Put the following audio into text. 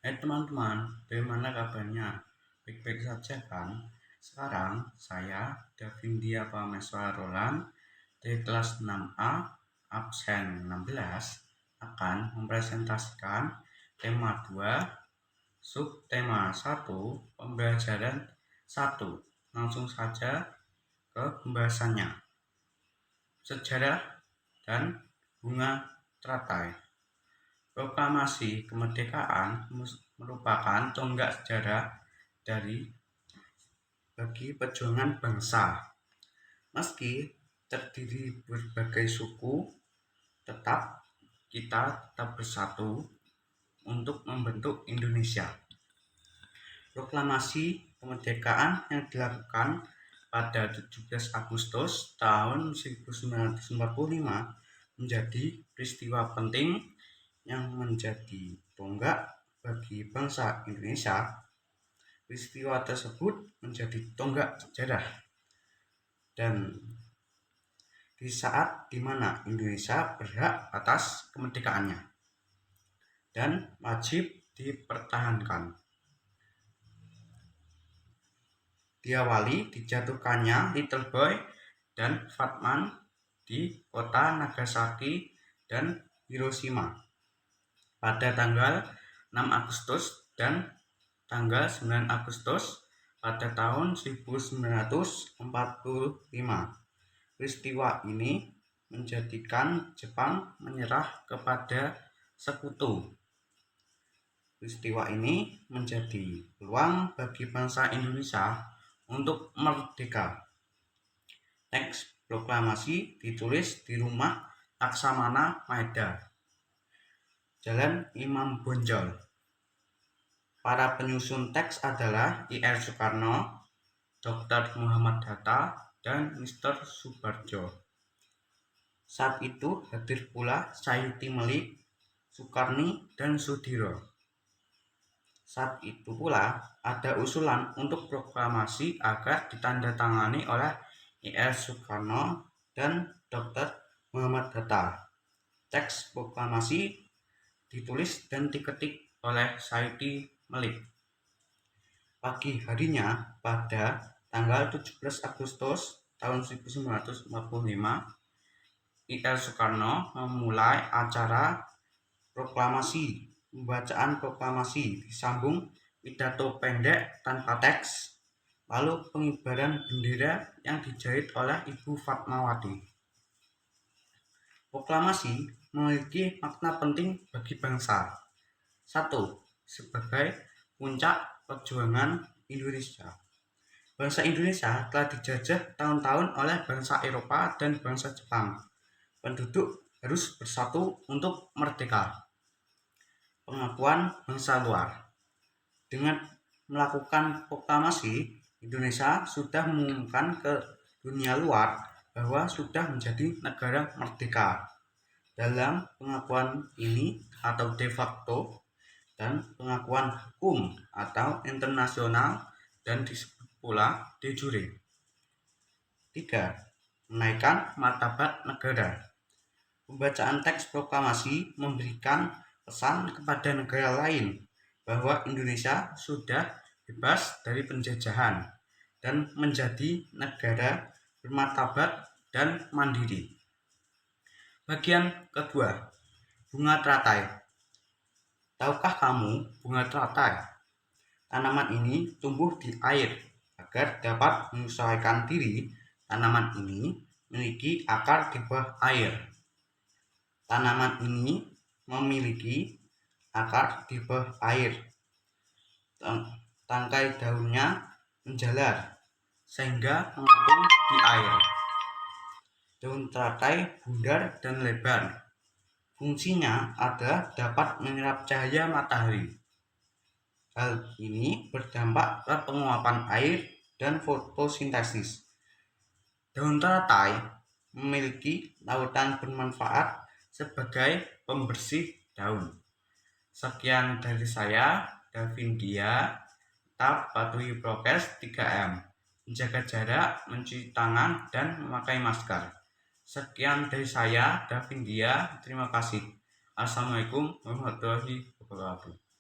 Hai teman-teman, bagaimana kabarnya? Baik-baik saja kan? Sekarang saya, Davindia Pameswara Roland, dari kelas 6A, absen 16, akan mempresentasikan tema 2, subtema 1, pembelajaran 1. Langsung saja ke pembahasannya. Sejarah dan bunga teratai. Proklamasi kemerdekaan merupakan tonggak sejarah bagi perjuangan bangsa. Meski terdiri berbagai suku, kita tetap bersatu untuk membentuk Indonesia. Proklamasi kemerdekaan yang dilakukan pada 17 Agustus tahun 1945 menjadi peristiwa penting yang menjadi tonggak bagi bangsa Indonesia. Peristiwa tersebut menjadi tonggak sejarah dan di saat dimana Indonesia berhak atas kemerdekaannya dan wajib dipertahankan. Diawali dijatuhkannya Little Boy dan Fatman di kota Nagasaki dan Hiroshima pada tanggal 6 Agustus dan tanggal 9 Agustus pada tahun 1945. Peristiwa ini menjadikan Jepang menyerah kepada sekutu. Peristiwa ini menjadi peluang bagi bangsa Indonesia untuk merdeka. Teks proklamasi ditulis di rumah Laksamana Maeda, Jalan Imam Bonjol. Para penyusun teks adalah I.R. Soekarno, Dr. Muhammad Hatta, dan Mr. Soebardjo. Saat itu hadir pula Sayuti Melik, Soekarni, dan Sudiro. Saat itu pula ada usulan untuk proklamasi agar ditandatangani oleh I.R. Soekarno dan Dr. Muhammad Hatta. Teks proklamasi ditulis dan diketik oleh Sayuti Melik. Pagi harinya pada tanggal 17 Agustus tahun 1945, I.R. Soekarno memulai acara proklamasi. Pembacaan proklamasi disambung pidato pendek tanpa teks, lalu pengibaran bendera yang dijahit oleh Ibu Fatmawati. Proklamasi memiliki makna penting bagi bangsa. 1. Sebagai puncak perjuangan Indonesia. Bangsa Indonesia telah dijajah tahun-tahun oleh bangsa Eropa dan bangsa Jepang. Penduduk harus bersatu untuk merdeka. Pengakuan bangsa luar. Dengan melakukan proklamasi, Indonesia sudah mengumumkan ke dunia luar bahwa sudah menjadi negara merdeka. Dalam pengakuan ini atau de facto dan pengakuan hukum atau internasional dan disebut pula de jure. 3. Menaikkan martabat negara. Pembacaan teks proklamasi memberikan pesan kepada negara lain bahwa Indonesia sudah bebas dari penjajahan dan menjadi negara bermartabat dan mandiri. Bagian kedua, bunga teratai. Tahukah kamu bunga teratai? Tanaman ini tumbuh di air. Agar dapat menyesuaikan diri, tanaman ini memiliki akar di bawah air. Tanaman ini memiliki akar di bawah air. Tangkai daunnya menjalar sehingga mengapung di air. Daun teratai bundar dan lebar. Fungsinya adalah dapat menyerap cahaya matahari. Hal ini berdampak pada penguapan air dan fotosintesis. Daun teratai memiliki lautan bermanfaat sebagai pembersih daun. Sekian dari saya, Davindia. Tetap patuhi prokes 3M. Menjaga jarak, mencuci tangan, dan memakai masker. Sekian dari saya, Davindia. Terima kasih. Assalamualaikum warahmatullahi wabarakatuh.